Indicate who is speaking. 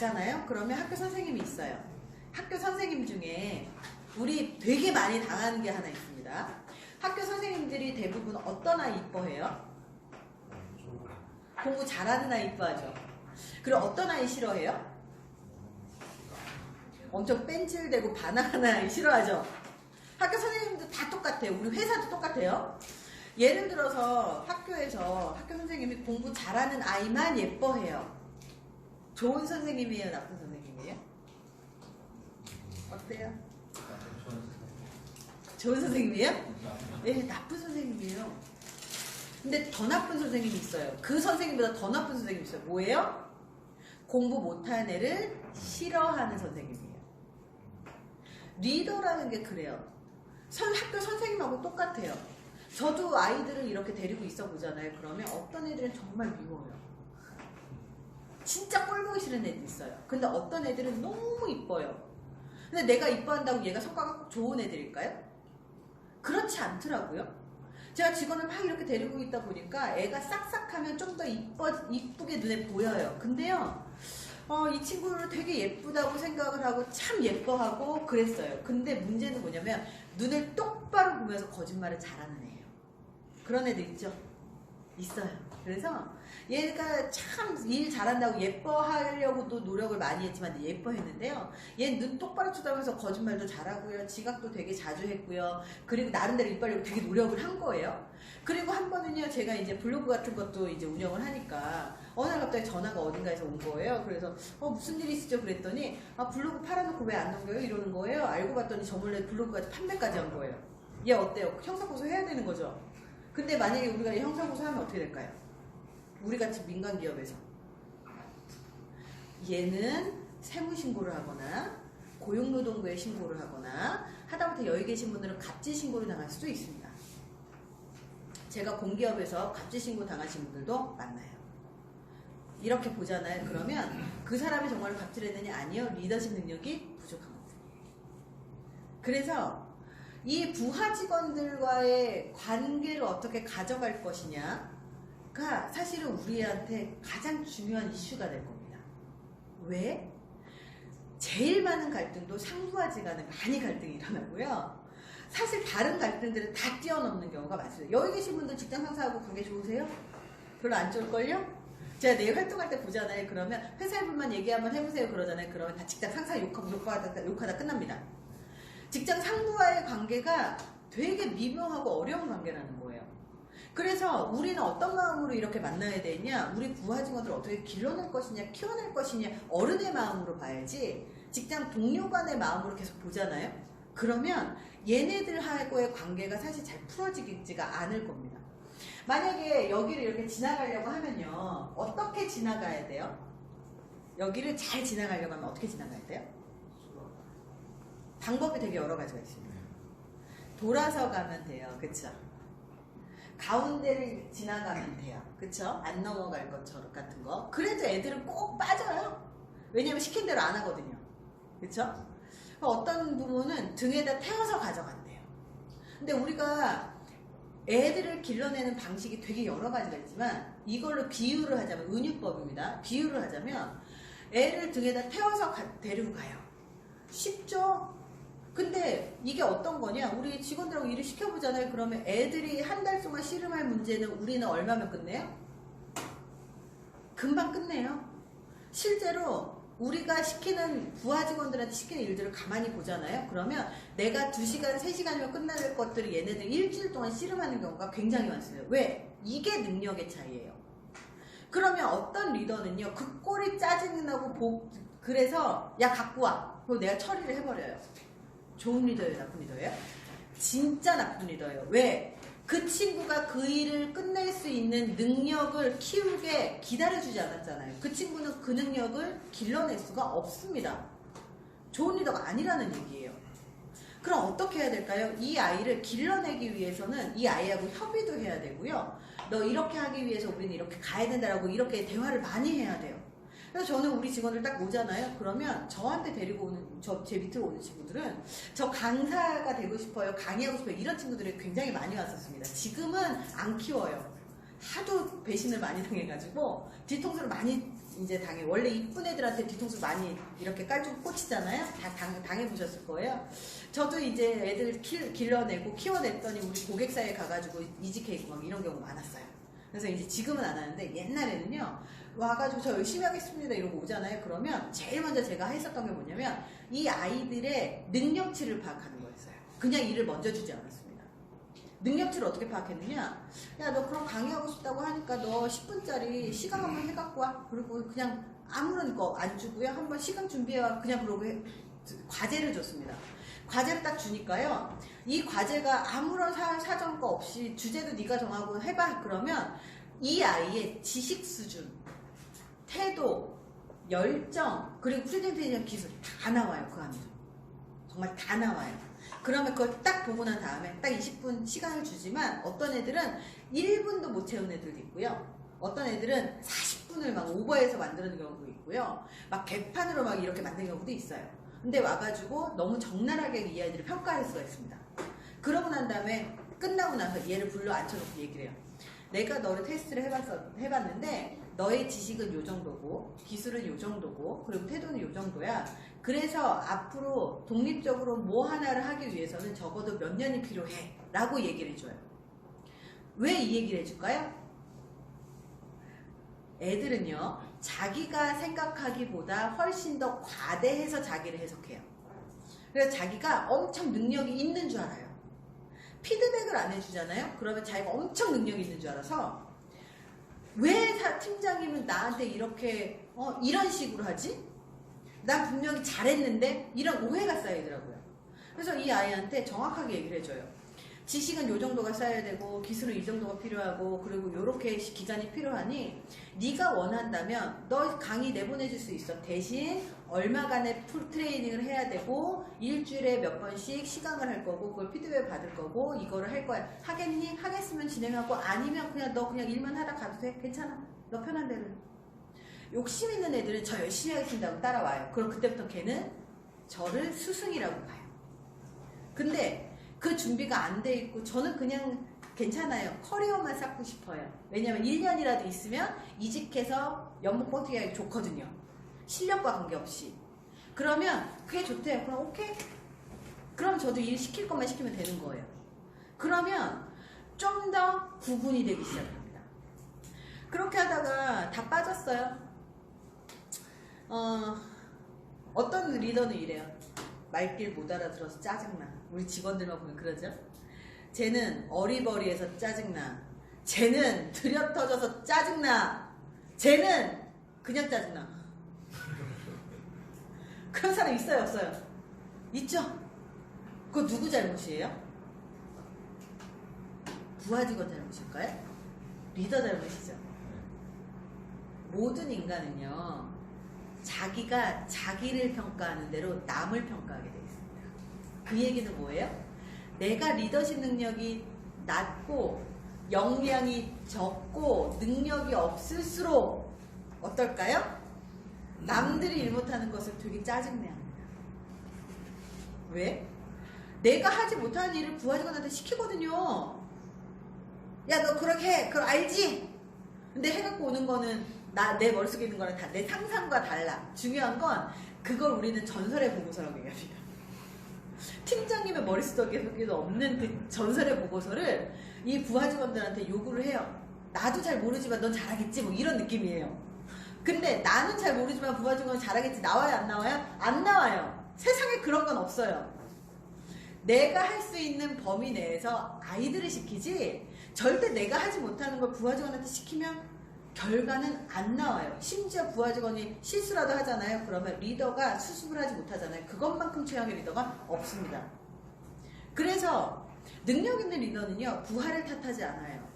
Speaker 1: 가잖아요. 그러면 학교 선생님이 있어요. 학교 선생님 중에 우리 되게 많이 당하는 게 하나 있습니다. 학교 선생님들이 대부분 어떤 아이 이뻐해요? 공부 잘하는 아이 이뻐하죠. 그리고 어떤 아이 싫어해요? 엄청 뺀질대고 반항하는 아이 싫어하죠. 학교 선생님도 다 똑같아요. 우리 회사도 똑같아요. 예를 들어서 학교에서 학교 선생님이 공부 잘하는 아이만 예뻐해요. 좋은 선생님이에요? 나쁜 선생님이에요? 어때요? 좋은 선생님이에요? 네, 나쁜 선생님이에요. 근데 더 나쁜 선생님이 있어요. 그 선생님보다 더 나쁜 선생님이 있어요. 뭐예요? 공부 못하는 애를 싫어하는 선생님이에요. 리더라는 게 그래요. 학교 선생님하고 똑같아요. 저도 아이들을 이렇게 데리고 있어 보잖아요. 그러면 어떤 애들은 정말 미워요. 진짜 꼴보기 싫은 애들 있어요. 근데 어떤 애들은 너무 이뻐요. 근데 내가 이뻐한다고 얘가 성과가 꼭 좋은 애들일까요? 그렇지 않더라고요. 제가 직원을 막 이렇게 데리고 있다 보니까 애가 싹싹하면 좀 더 이쁘게 눈에 보여요. 근데요, 이 친구를 되게 예쁘다고 생각을 하고 참 예뻐하고 그랬어요. 근데 문제는 뭐냐면 눈을 똑바로 보면서 거짓말을 잘하는 애예요. 그런 애들 있죠? 있어요. 그래서 얘가 참 일 잘한다고 예뻐하려고도 노력을 많이 했지만 예뻐했는데요. 얘는 눈 똑바로 쳐다보면서 거짓말도 잘하고요. 지각도 되게 자주 했고요. 그리고 나름대로 이빨려고 되게 노력을 한 거예요. 그리고 한 번은요, 제가 이제 블로그 같은 것도 이제 운영을 하니까 어느 날 갑자기 전화가 어딘가에서 온 거예요. 그래서 무슨 일이 있으죠? 그랬더니 블로그 팔아놓고 왜 안 넘겨요? 이러는 거예요. 알고 봤더니 저 몰래 블로그까지 판매까지 한 거예요. 얘 어때요? 형사고소 해야 되는 거죠? 근데 만약에 우리가 형사고소하면 어떻게 될까요? 우리같이 민간기업에서 얘는 세무신고를 하거나 고용노동부에 신고를 하거나 하다못해 여기 계신 분들은 갑질신고를 당할 수도 있습니다. 제가 공기업에서 갑질신고 당하신 분들도 만나요. 이렇게 보잖아요. 그러면 그 사람이 정말 갑질했느냐? 아니요. 리더십 능력이 부족한 거죠. 그래서 이 부하 직원들과의 관계를 어떻게 가져갈 것이냐가 사실은 우리한테 가장 중요한 이슈가 될 겁니다. 왜? 제일 많은 갈등도 상부하지간에 많이 갈등이 일어나고요. 사실 다른 갈등들은 다 뛰어넘는 경우가 많습니다. 여기 계신 분들 직장 상사하고 관계 좋으세요? 별로 안 좋을걸요? 제가 내일 활동할 때 보잖아요. 그러면 회사의 분만 얘기 한번 해보세요. 그러잖아요. 그러면 다 직장 상사 욕하다 끝납니다. 직장 상부와의 관계가 되게 미묘하고 어려운 관계라는 거예요. 그래서 우리는 어떤 마음으로 이렇게 만나야 되냐, 우리 부하 직원들을 어떻게 길러낼 것이냐, 키워낼 것이냐, 어른의 마음으로 봐야지 직장 동료 간의 마음으로 계속 보잖아요. 그러면 얘네들하고의 관계가 사실 잘 풀어지지가 않을 겁니다. 만약에 여기를 이렇게 지나가려고 하면요, 어떻게 지나가야 돼요? 여기를 잘 지나가려고 하면 어떻게 지나가야 돼요? 방법이 되게 여러 가지가 있습니다. 돌아서 가면 돼요. 그쵸? 가운데를 지나가면 돼요. 그쵸? 안 넘어갈 것처럼 같은 거. 그래도 애들은 꼭 빠져요. 왜냐면 시킨 대로 안 하거든요. 그쵸? 어떤 부모는 등에다 태워서 가져간대요. 근데 우리가 애들을 길러내는 방식이 되게 여러 가지가 있지만 이걸로 비유를 하자면, 은유법입니다. 비유를 하자면 애를 등에다 태워서 데리고 가요. 쉽죠? 근데 이게 어떤 거냐, 우리 직원들하고 일을 시켜보잖아요. 그러면 애들이 한 달 동안 씨름할 문제는 우리는 얼마면 끝내요? 금방 끝내요. 실제로 우리가 시키는, 부하 직원들한테 시키는 일들을 가만히 보잖아요. 그러면 내가 2시간, 3시간이면 끝날 것들을 얘네들 일주일 동안 씨름하는 경우가 굉장히 많습니다. 왜? 이게 능력의 차이예요. 그러면 어떤 리더는요, 그 꼴이 짜증나고 그래서 야 갖고 와. 그럼 내가 처리를 해버려요. 좋은 리더예요? 나쁜 리더예요? 진짜 나쁜 리더예요. 왜? 그 친구가 그 일을 끝낼 수 있는 능력을 키우게 기다려주지 않았잖아요. 그 친구는 그 능력을 길러낼 수가 없습니다. 좋은 리더가 아니라는 얘기예요. 그럼 어떻게 해야 될까요? 이 아이를 길러내기 위해서는 이 아이하고 협의도 해야 되고요. 너 이렇게 하기 위해서 우리는 이렇게 가야 된다라고 이렇게 대화를 많이 해야 돼요. 그래서 저는 우리 직원들 딱 오잖아요. 그러면 저한테 데리고 오는, 제 밑으로 오는 친구들은 저 강사가 되고 싶어요, 강의하고 싶어요, 이런 친구들이 굉장히 많이 왔었습니다. 지금은 안 키워요. 하도 배신을 많이 당해가지고 뒤통수를 많이 이제 원래 이쁜 애들한테 뒤통수 많이 이렇게 깔쭉 꽂히잖아요. 다 당해보셨을 거예요. 저도 이제 애들 길러내고 키워냈더니 우리 고객사에 가가지고 이직해 있고 막 이런 경우 많았어요. 그래서 이제 지금은 안 하는데 옛날에는요, 와가지고 저 열심히 하겠습니다 이러고 오잖아요. 그러면 제일 먼저 제가 했었던 게 뭐냐면 이 아이들의 능력치를 파악하는 거였어요. 그냥 일을 먼저 주지 않았습니다. 능력치를 어떻게 파악했느냐? 야, 너 그럼 강의하고 싶다고 하니까 너 10분짜리 시간 한번 해갖고 와. 그리고 그냥 아무런 거 안 주고요. 한번 시간 준비해와. 그냥 그러고 과제를 줬습니다. 과제를 딱 주니까요. 이 과제가 아무런 사정거 없이 주제도 네가 정하고 해봐. 그러면 이 아이의 지식 수준, 태도, 열정, 그리고 프레젠테이션 기술 다 나와요. 그 안에서. 정말 다 나와요. 그러면 그걸 딱 보고 난 다음에 딱 20분 시간을 주지만 어떤 애들은 1분도 못 채운 애들도 있고요. 어떤 애들은 40분을 막 오버해서 만드는 경우도 있고요. 막 개판으로 막 이렇게 만드는 경우도 있어요. 근데 와가지고 너무 적나라하게 이 아이들을 평가할 수가 있습니다. 그러고 난 다음에 끝나고 나서 얘를 불러 앉혀놓고 얘기를 해요. 내가 너를 테스트를 해봤는데 너의 지식은 요 정도고 기술은 요 정도고 그리고 태도는 요 정도야. 그래서 앞으로 독립적으로 뭐 하나를 하기 위해서는 적어도 몇 년이 필요해 라고 얘기를 해줘요. 왜 이 얘기를 해줄까요? 애들은요, 자기가 생각하기보다 훨씬 더 과대해서 자기를 해석해요. 그래서 자기가 엄청 능력이 있는 줄 알아요. 피드백을 안 해주잖아요. 그러면 자기가 엄청 능력이 있는 줄 알아서 왜 팀장님은 나한테 이렇게 이런 식으로 하지? 난 분명히 잘했는데 이런 오해가 쌓이더라고요. 그래서 이 아이한테 정확하게 얘기를 해줘요. 지식은 요 정도가 쌓여야 되고 기술은 이 정도가 필요하고 그리고 요렇게 기간이 필요하니 네가 원한다면 너 강의 내보내줄 수 있어. 대신 얼마간의 풀 트레이닝을 해야 되고 일주일에 몇 번씩 시강을 할 거고 그걸 피드백 받을 거고 이거를 할 거야. 하겠니? 하겠으면 진행하고 아니면 그냥 너 그냥 일만 하다 가도 돼. 괜찮아. 너 편한 대로. 욕심 있는 애들은 저 열심히 하겠습니다 하고 따라와요. 그럼 그때부터 걔는 저를 스승이라고 봐요. 근데 그 준비가 안 돼 있고 저는 그냥 괜찮아요. 커리어만 쌓고 싶어요. 왜냐면 1년이라도 있으면 이직해서 연봉 뻥튀기 하기 좋거든요. 실력과 관계없이. 그러면 그게 좋대요. 그럼 오케이. 그럼 저도 일 시킬 것만 시키면 되는 거예요. 그러면 좀 더 구분이 되기 시작합니다. 그렇게 하다가 다 빠졌어요. 어떤 리더는 이래요. 말귀를 못 알아들어서 짜증나. 우리 직원들만 보면 그러죠. 쟤는 어리버리해서 짜증나. 쟤는 들여터져서 짜증나. 쟤는 그냥 짜증나. 그런 사람 있어요, 없어요? 있죠? 그거 누구 잘못이에요? 부하 직원 잘못일까요? 리더 잘못이죠. 모든 인간은요, 자기가 자기를 평가하는 대로 남을 평가하게 돼 있습니다. 그 얘기는 뭐예요? 내가 리더십 능력이 낮고 역량이 적고 능력이 없을수록 어떨까요? 남들이 일 못하는 것을 되게 짜증내합니다. 왜? 내가 하지 못하는 일을 부하 직원한테 시키거든요. 야, 너 그렇게 해. 그걸 알지? 근데 해갖고 오는 거는 내 머릿속에 있는 거랑 다 내 상상과 달라. 중요한 건 그걸 우리는 전설의 보고서라고 얘기합니다. 팀장님의 머릿속에도 없는 그 전설의 보고서를 이 부하 직원들한테 요구를 해요. 나도 잘 모르지만 넌 잘하겠지 뭐 이런 느낌이에요. 근데 나는 잘 모르지만 부하 직원은 잘하겠지. 나와요 안 나와요? 안 나와요. 세상에 그런 건 없어요. 내가 할 수 있는 범위 내에서 아이들을 시키지 절대 내가 하지 못하는 걸 부하 직원한테 시키면 결과는 안 나와요. 심지어 부하 직원이 실수라도 하잖아요. 그러면 리더가 수습을 하지 못하잖아요. 그것만큼 최악의 리더가 없습니다. 그래서 능력 있는 리더는요, 부하를 탓하지 않아요.